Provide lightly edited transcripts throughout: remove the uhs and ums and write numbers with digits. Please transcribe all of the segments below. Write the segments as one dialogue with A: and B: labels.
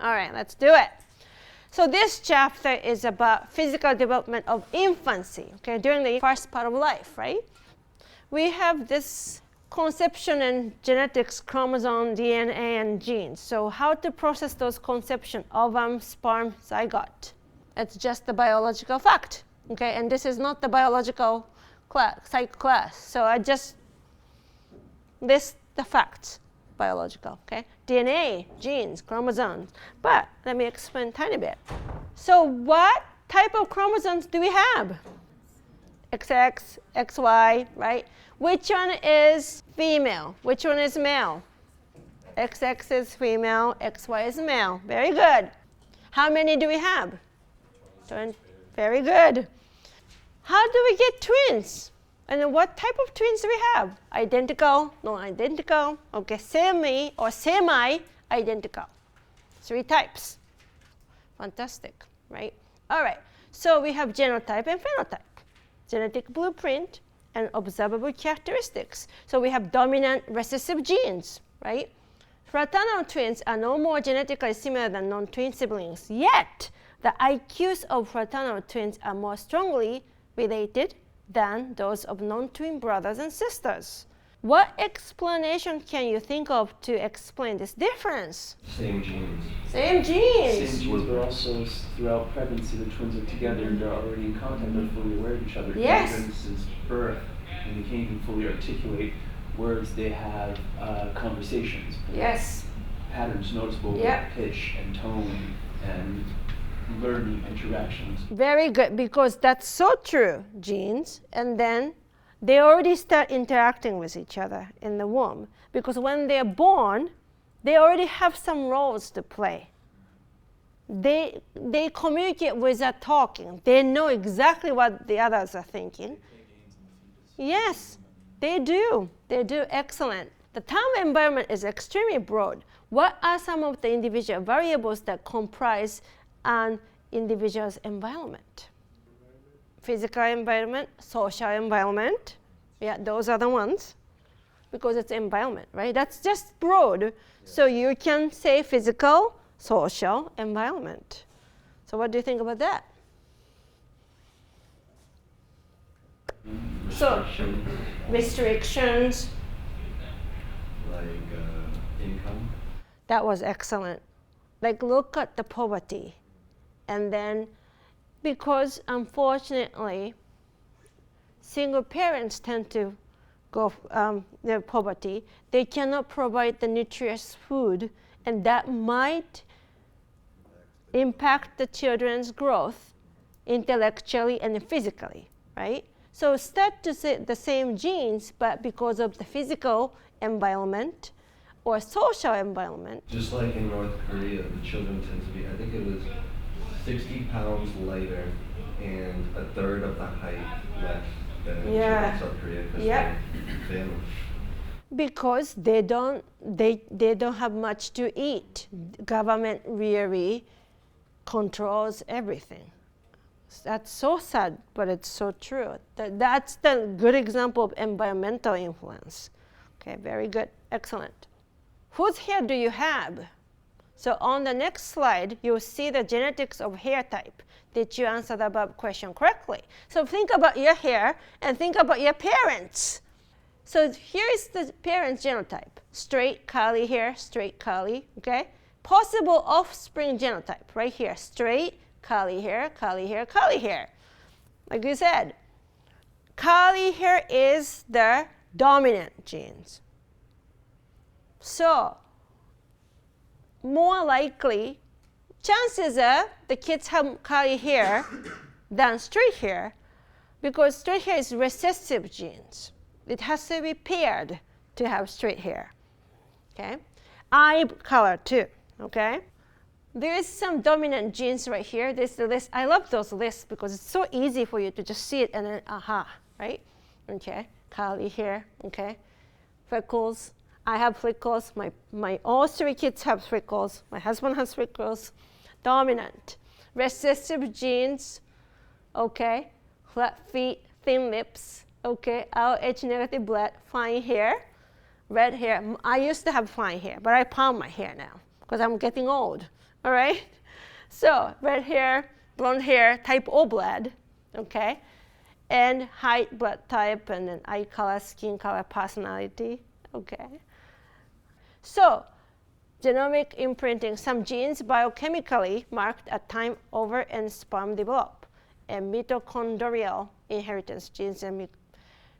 A: All right, let's do it. So this chapter is about physical development of infancy, okay, during the first part of life, right? We have this conception and genetics, chromosome, DNA, and genes. So how to process those conception, ovum, sperm, zygote. It's just the biological fact, okay? And this is not the biological psych class. So I just list the facts, biological, okay? DNA, genes, chromosomes. But let me explain a tiny bit. So what type of chromosomes do we have? XX, XY, right? Which one is female? Which one is male? XX is female, XY is male. Very good. How many do we have? Very good. How do we get twins? And then what type of twins do we have? Identical, non-identical, okay, semi or semi-identical. 3 types. Fantastic, right? All right, so we have genotype and phenotype. Genetic blueprint and observable characteristics. So we have dominant recessive genes, right? Fraternal twins are no more genetically similar than non-twin siblings, yet the IQs of fraternal twins are more strongly related than those of non-twin brothers and sisters. What explanation can you think of to explain this difference?
B: Same genes.
A: Same genes.
C: Same genes, but also throughout pregnancy, the twins are together and they're already in contact, they're fully aware of each other.
A: Yes.
C: Even since birth, and they can't even fully articulate words, they have conversations.
A: Yes.
C: Patterns noticeable
A: Yep.
C: with pitch and tone and learning interactions.
A: Very good, because that's so true, genes. And then they already start interacting with each other in the womb. Because when they're born, they already have some roles to play. They communicate without talking. They know exactly what the others are thinking. Yes, they do. They do excellent. The term environment is extremely broad. What are some of the individual variables that comprise an individual's environment? Physical environment, social environment. Yeah, those are the ones. Because it's environment, right? That's just broad. Yeah. So you can say physical, social, environment. So what do you think about that? Restrictions.
B: Like income.
A: That was excellent. Like look at the poverty. And then, because unfortunately, single parents tend to go their poverty, they cannot provide the nutritious food, and that might impact the children's growth intellectually and physically, right? So start to say the same genes, but because of the physical environment or social environment.
B: Just like in North Korea, the children tend to be, I think it was 60 pounds lighter and a third of the height less than children in South Korea because they're family.
A: Because they don't have much to eat. Government really controls everything. That's so sad, but it's so true. That's the good example of environmental influence. Okay, very good, excellent. Whose hair do you have? So on the next slide, you'll see the genetics of hair type. Did you answer the above question correctly? So think about your hair and think about your parents. So here is the parents' genotype. Straight, curly hair, straight, curly, okay? Possible offspring genotype, right here. Straight, curly hair, curly hair, curly hair. Like you said, curly hair is the dominant genes. So, more likely, chances are the kids have curly hair than straight hair, because straight hair is recessive genes. It has to be paired to have straight hair. Okay? Eye color too. Okay? There is some dominant genes right here. This is the list. I love those lists because it's so easy for you to just see it and then aha, right? Okay. Curly hair. Okay. Freckles. I have freckles. My all 3 kids have freckles. My husband has freckles. Dominant. Recessive genes. Okay. Flat feet, thin lips. Okay. RH negative blood, fine hair, red hair. I used to have fine hair, but I palm my hair now because I'm getting old. All right? So red hair, blonde hair, type O blood, okay? And height, blood type, and then eye color, skin color, personality, okay? So genomic imprinting, some genes biochemically marked at time over and sperm develop, and mitochondrial inheritance, genes and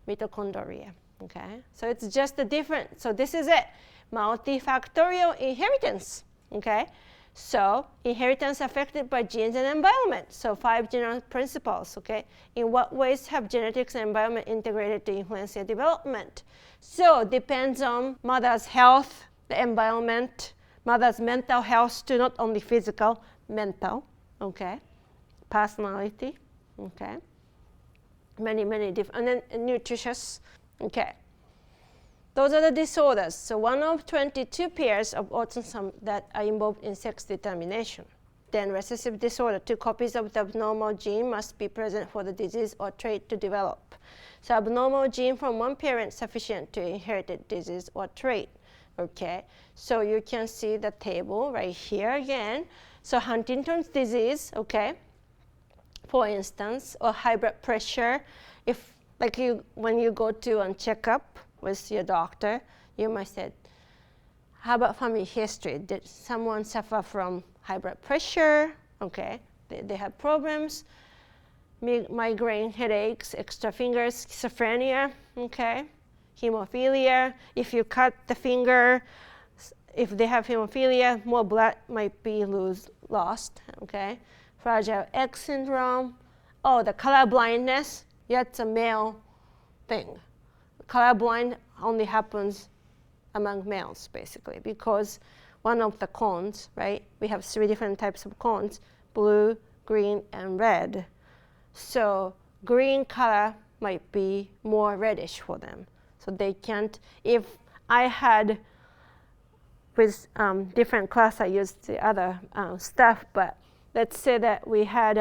A: mitochondria, okay? So it's just a different, so this is it, multifactorial inheritance, okay? So inheritance affected by genes and environment. So 5 general principles, okay? In what ways have genetics and environment integrated to influence your development? So depends on mother's health, the environment, mother's mental health too, not only physical, mental, okay? Personality, okay? Many different, and then nutritious, okay? Those are the disorders. So 1 of 22 pairs of autosomes that are involved in sex determination. Then recessive disorder, 2 copies of the abnormal gene must be present for the disease or trait to develop. So abnormal gene from one parent sufficient to inherit disease or trait. Okay, so you can see the table right here again. So Huntington's disease, okay, for instance, or high blood pressure. If like when you go to a checkup with your doctor, you might say, how about family history? Did someone suffer from high blood pressure? Okay, they have problems, migraine, headaches, extra fingers, schizophrenia, okay, hemophilia. If you cut the finger, if they have hemophilia, more blood might be lost, okay. Fragile X syndrome. Oh, the color blindness, that's a male thing. Colorblind only happens among males, basically, because one of the cones, right? We have 3 different types of cones, blue, green, and red. So green color might be more reddish for them. So they can't, if I had, with different class, I used the other stuff, but let's say that we had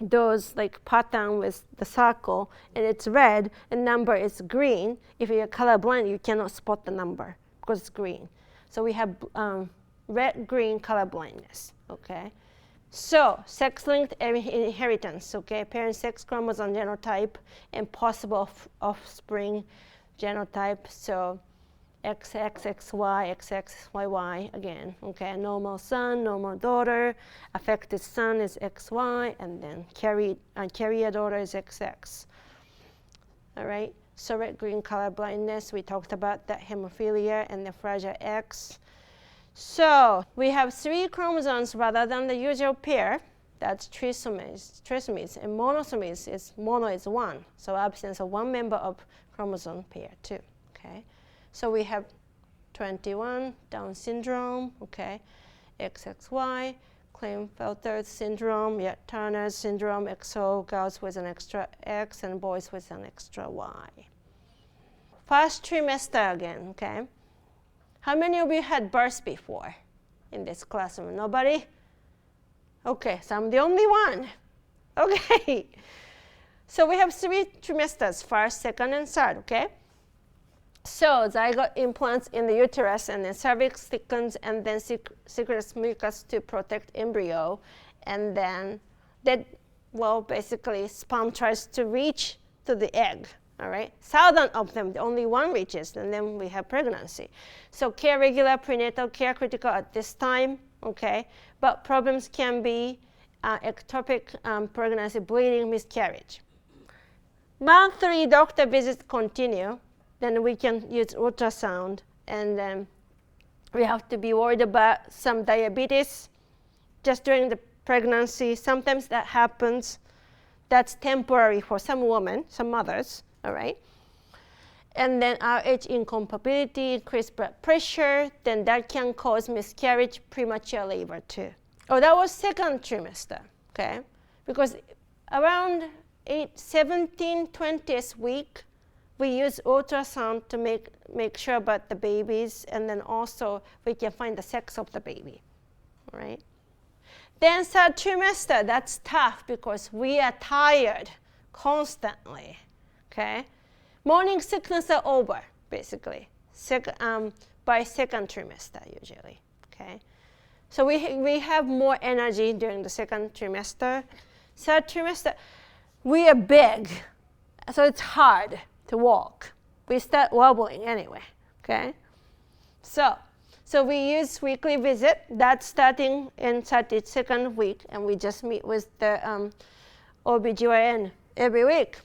A: those like pattern with the circle and it's red and number is green. If you're colorblind, you cannot spot the number because it's green. So we have red-green color blindness, okay? So sex-linked inheritance, okay? Parent sex chromosome genotype and possible offspring genotype. So XXXY, XXYY again, okay? Normal son, normal daughter, affected son is XY, and then carrier daughter is XX. All right, so red-green color blindness, we talked about that, hemophilia and the fragile X. So we have 3 chromosomes rather than the usual pair. That's trisomies, and monosomies is mono is 1, so absence of 1 member of chromosome pair too, okay? So we have 21, Down syndrome, okay, XXY, Klinefelter syndrome, yeah, Turner syndrome, XO, girls with an extra X and boys with an extra Y. First trimester again, okay? How many of you had birth before in this classroom? Nobody? Okay, so I'm the only one. Okay. So we have 3 trimesters, first, second, and third, okay? So zygote implants in the uterus, and then cervix thickens, and then secretes mucus to protect embryo, and then basically sperm tries to reach to the egg, all right? 1,000 of them, only 1 reaches, and then we have pregnancy. So care regular, prenatal care critical at this time, okay? But problems can be ectopic pregnancy, bleeding, miscarriage. Month 3, doctor visits continue. Then we can use ultrasound, and then we have to be worried about some diabetes just during the pregnancy. Sometimes that happens. That's temporary for some women, some mothers, all right? And then RH incompatibility, increased blood pressure, then that can cause miscarriage, premature labor too. Oh, that was second trimester, okay? Because around 17th, 20th week, we use ultrasound to make sure about the babies, and then also we can find the sex of the baby, all right? Then third trimester, that's tough because we are tired constantly, okay? Morning sickness are over, basically, by second trimester usually, okay? So we have more energy during the second trimester. Third trimester, we are big, so it's hard to walk. We start wobbling anyway, okay? So we use weekly visit. That's starting in 32nd week, and we just meet with the OBGYN every week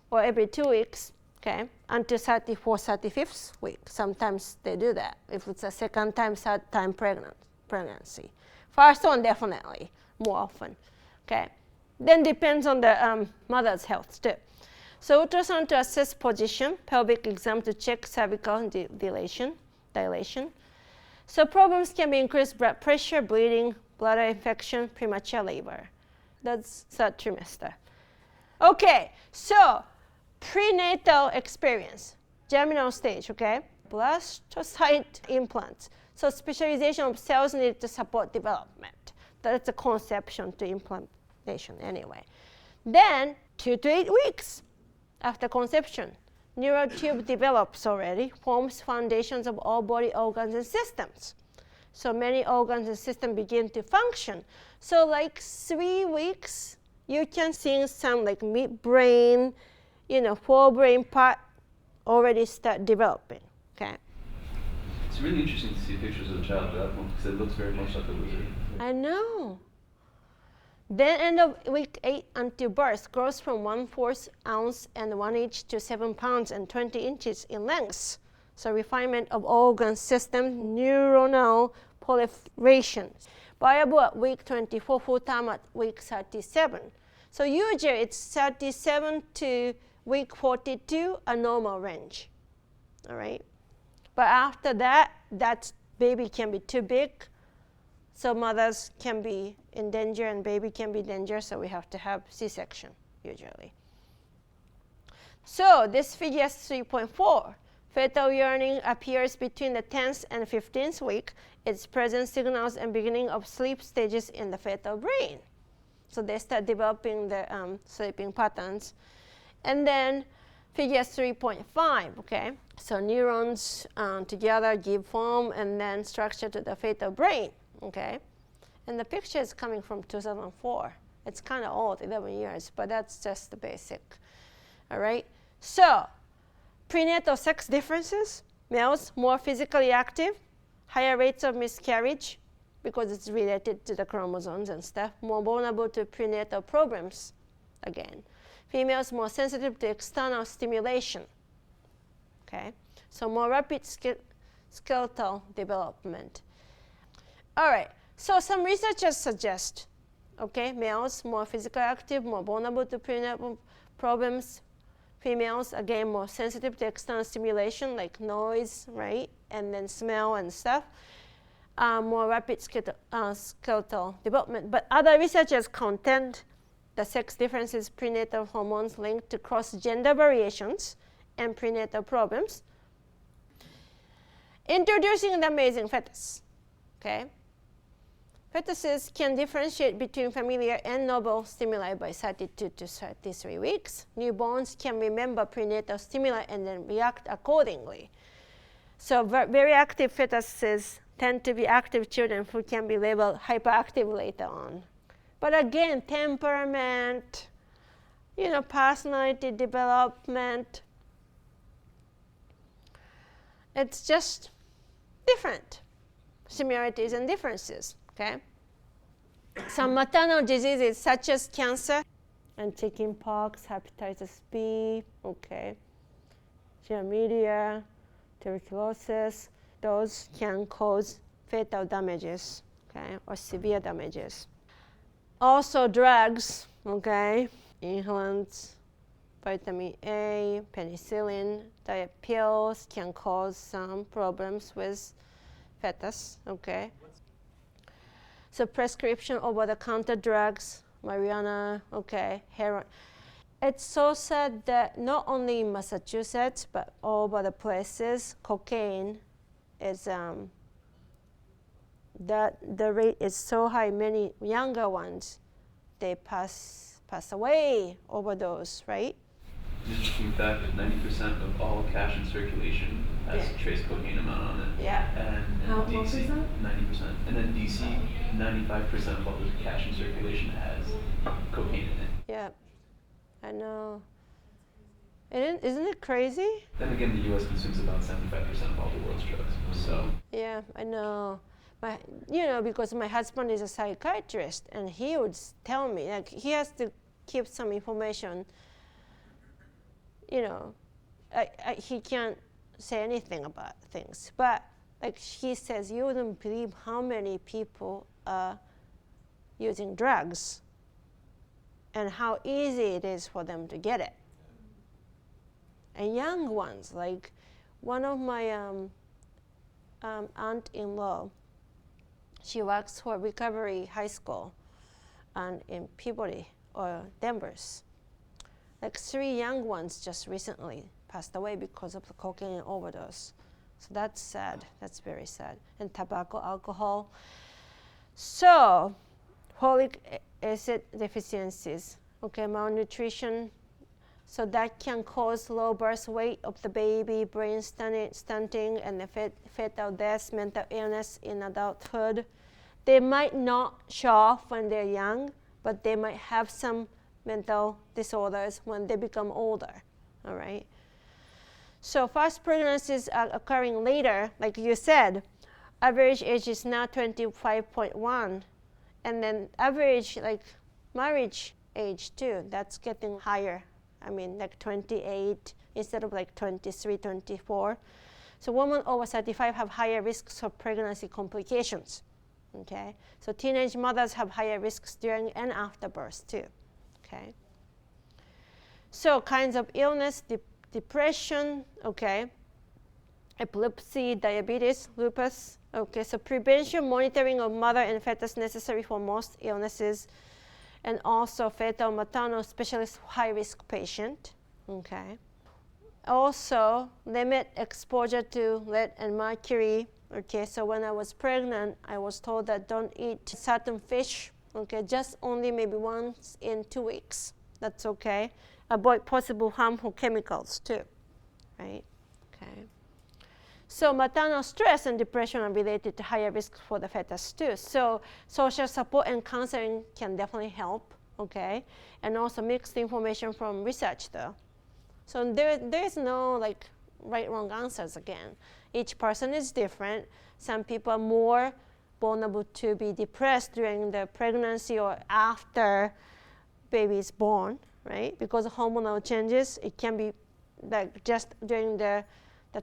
A: or every 2 weeks, okay, until 34th, 35th week. Sometimes they do that if it's a second time, third time pregnancy. First one, definitely, more often, okay? Then depends on the mother's health too. So ultrasound to assess position, pelvic exam to check cervical dilation. So problems can be increased blood pressure, bleeding, bladder infection, premature labor. That's third trimester. Okay, so prenatal experience, germinal stage, okay? Blastocyte implants. So specialization of cells needed to support development. That's a conception to implantation anyway. Then 2 to 8 weeks after conception, neural tube develops already, forms foundations of all body organs and systems. So many organs and systems begin to function. So like 3 weeks, you can see some like midbrain, forebrain part already start developing, okay?
C: It's really interesting to see pictures of the child at that point because it looks very much like a lizard.
A: I know. Then end of week 8 until birth grows from 1/4 ounce and 1 inch to 7 pounds and 20 inches in length. So refinement of organ system, neuronal proliferation. Viable at week 24, full time at week 37. So usually it's 37 to week 42, a normal range, all right? But after that, that baby can be too big. So mothers can be in danger and baby can be in danger, so we have to have C-section usually. So this figure is 3.4. Fetal yearning appears between the 10th and 15th week. Its present signals and beginning of sleep stages in the fetal brain. So they start developing the sleeping patterns. And then figure 3.5, okay? So neurons together give form and then structure to the fetal brain, okay? And the picture is coming from 2004. It's kind of old, 11 years, but that's just the basic, all right? So prenatal sex differences, males more physically active, higher rates of miscarriage because it's related to the chromosomes and stuff, more vulnerable to prenatal problems again. Females more sensitive to external stimulation, okay? So more rapid skeletal development. All right, so some researchers suggest, okay, males more physically active, more vulnerable to prenatal problems. Females, again, more sensitive to external stimulation like noise, right? And then smell and stuff. More rapid skeletal development. But other researchers contend the sex differences, prenatal hormones linked to cross-gender variations and prenatal problems. Introducing the amazing fetus, okay? Fetuses can differentiate between familiar and novel stimuli by 32 to 33 weeks. Newborns can remember prenatal stimuli and then react accordingly. So very active fetuses tend to be active children who can be labeled hyperactive later on. But again, temperament, personality development, it's just different, similarities and differences, okay? Some maternal diseases such as cancer and chickenpox, hepatitis B, okay, chlamydia, tuberculosis, those can cause fetal damages, okay, or severe damages. Also drugs, okay, inhalants, vitamin A, penicillin, diet pills can cause some problems with fetus, okay. So prescription over-the-counter drugs, marijuana, okay, heroin. It's so sad that not only in Massachusetts, but all over the places, cocaine is, the rate is so high. Many younger ones, they pass away, overdose, right?
C: Interesting fact that 90% of all cash in circulation has trace cocaine amount on it.
A: Yeah.
C: And
D: How
C: DC,
D: percent?
C: 90%. And then DC, 95% of all the cash in circulation has cocaine in it.
A: Yeah, I know. Isn't it crazy?
C: Then again, the U.S. consumes about 75% of all the world's drugs. So.
A: Yeah, I know. Because my husband is a psychiatrist, and he would tell me, like, he has to keep some information. He can't say anything about things, but like he says, you wouldn't believe how many people are using drugs and how easy it is for them to get it. And young ones, like one of my aunt-in-law, she works for Recovery High School and in Peabody or Denver's. Like 3 young ones just recently passed away because of the cocaine overdose. So that's sad. That's very sad. And tobacco, alcohol. So, folic acid deficiencies, malnutrition. So that can cause low birth weight of the baby, brain stunting, and the fetal death, mental illness in adulthood. They might not show off when they're young, but they might have some mental disorders when they become older, all right? So first pregnancies are occurring later, like you said. Average age is now 25.1, and then average marriage age too, that's getting higher. Like 28 instead of like 23, 24. So women over 35 have higher risks of pregnancy complications, okay? So teenage mothers have higher risks during and after birth too, okay? So kinds of illness, depression, okay? Epilepsy, diabetes, lupus, okay? So prevention, monitoring of mother and fetus necessary for most illnesses, and also fetal maternal specialist high-risk patient, okay? Also, limit exposure to lead and mercury, okay? So when I was pregnant, I was told that don't eat certain fish, okay? Just only maybe once in 2 weeks, that's okay. Avoid possible harmful chemicals too, right? Okay. So maternal stress and depression are related to higher risk for the fetus too. So social support and counseling can definitely help, okay? And also mixed information from research though. So there's no like right, wrong answers again. Each person is different. Some people are more vulnerable to be depressed during the pregnancy or after baby is born, right? Because of hormonal changes, it can be like just during the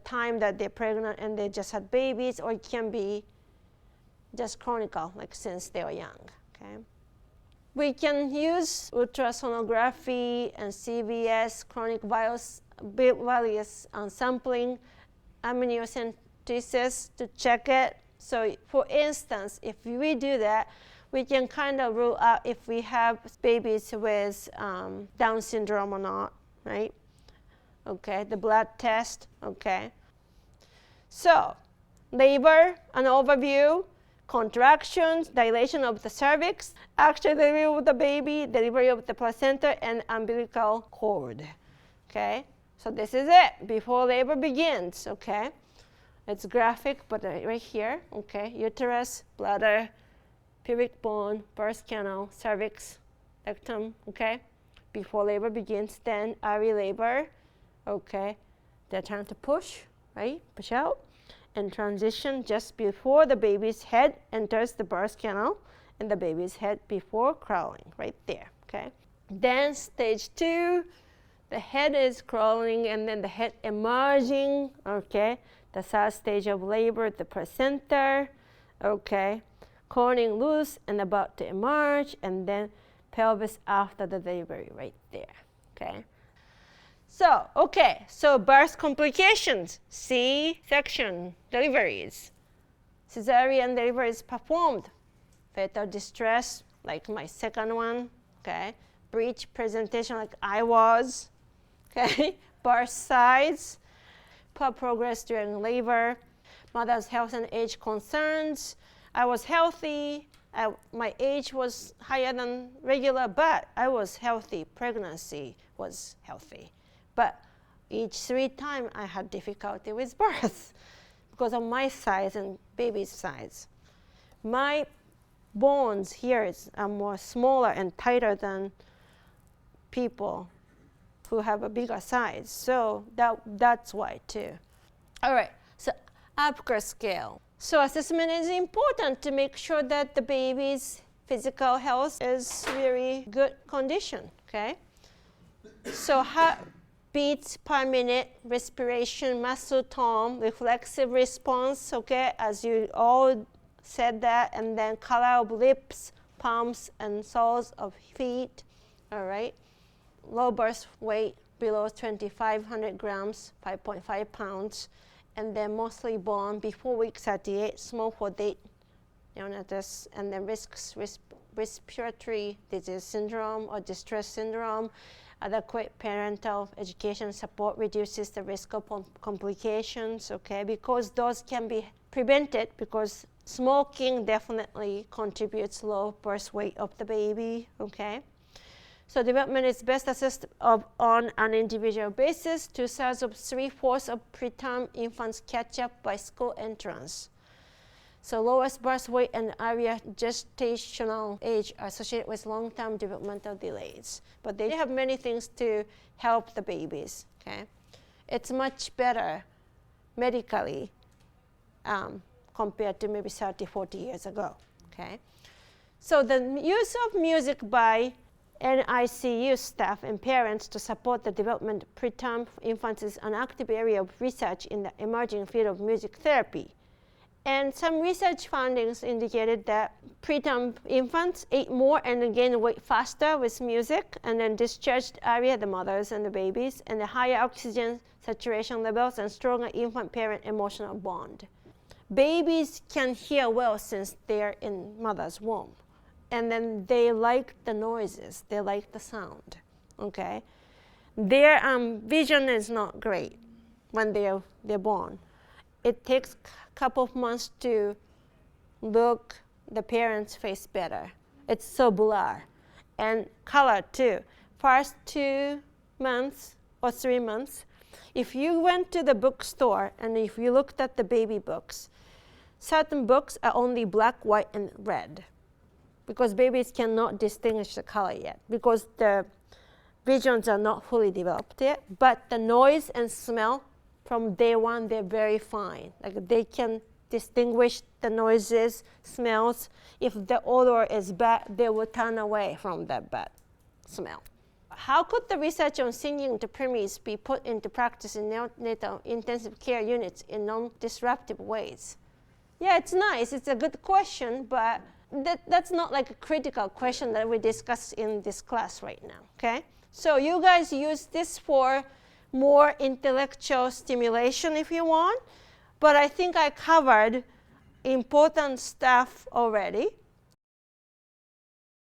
A: time that they're pregnant and they just had babies, or it can be just chronic, like since they were young, okay? We can use ultrasonography and CVS, chronic various sampling, amniocentesis to check it. So for instance, if we do that, we can kind of rule out if we have babies with Down syndrome or not, right? Okay, the blood test, okay. So, labor, an overview, contractions, dilation of the cervix, actual delivery of the baby, delivery of the placenta, and umbilical cord, okay. So this is it, before labor begins, okay. It's graphic, but right here, okay, uterus, bladder, pubic bone, birth canal, cervix, rectum, okay. Before labor begins, then early labor, okay, they're trying to push, right? Push out. And transition just before the baby's head enters the birth canal and the baby's head before crawling, right there, okay? Then stage 2, the head is crawling and then the head emerging, okay? The third stage of labor, the placenta, okay? Corning loose and about to emerge, and then pelvis after the delivery, right there, okay? So birth complications, C-section deliveries, cesarean deliveries performed, fetal distress, like my second one, okay, breech presentation like I was, okay, birth size, poor progress during labor, mother's health and age concerns. I was healthy, my age was higher than regular, but I was healthy, pregnancy was healthy. But each 3 times I had difficulty with birth because of my size and baby's size. My bones here are more smaller and tighter than people who have a bigger size. So that's why too. All right, so Apgar scale. So assessment is important to make sure that the baby's physical health is very good condition, okay? So heartbeats per minute, respiration, muscle tone, reflexive response, okay, as you all said that, and then color of lips, palms, and soles of feet, all right? Low birth weight below 2,500 grams, 5.5 pounds, and then mostly born before week 38, small for date neonates, and then risks respiratory disease syndrome or distress syndrome. Adequate parental education support reduces the risk of complications, okay, because those can be prevented, because smoking definitely contributes low birth weight of the baby, okay. So development is best assessed on an individual basis. 2/3 of 3/4 of preterm infants catch up by school entrance. So lowest birth weight and earlier gestational age are associated with long-term developmental delays. But they have many things to help the babies, okay? It's much better medically compared to maybe 30, 40 years ago, okay? So the use of music by NICU staff and parents to support the development of preterm infants is an active area of research in the emerging field of music therapy. And some research findings indicated that preterm infants ate more and gained weight faster with music, and then discharged earlier, the mothers and the babies, and the higher oxygen saturation levels and stronger infant-parent emotional bond. Babies can hear well since they're in mother's womb. And then they like the noises, they like the sound, okay? Their vision is not great when they're born. It takes a couple of months to look the parent's face better. It's so blur. And color too. First 2 months or 3 months, if you went to the bookstore and if you looked at the baby books, certain books are only black, white, and red, because babies cannot distinguish the color yet, because the visions are not fully developed yet. But the noise and smell, from day one, they're very fine. Like they can distinguish the noises, smells. If the odor is bad, they will turn away from that bad smell. How could the research on singing to preemies be put into practice in neonatal intensive care units in non-disruptive ways? Yeah, it's nice. It's a good question, but that's not like a critical question that we discuss in this class right now, okay? So you guys use this for more intellectual stimulation if you want, but I think I covered important stuff already.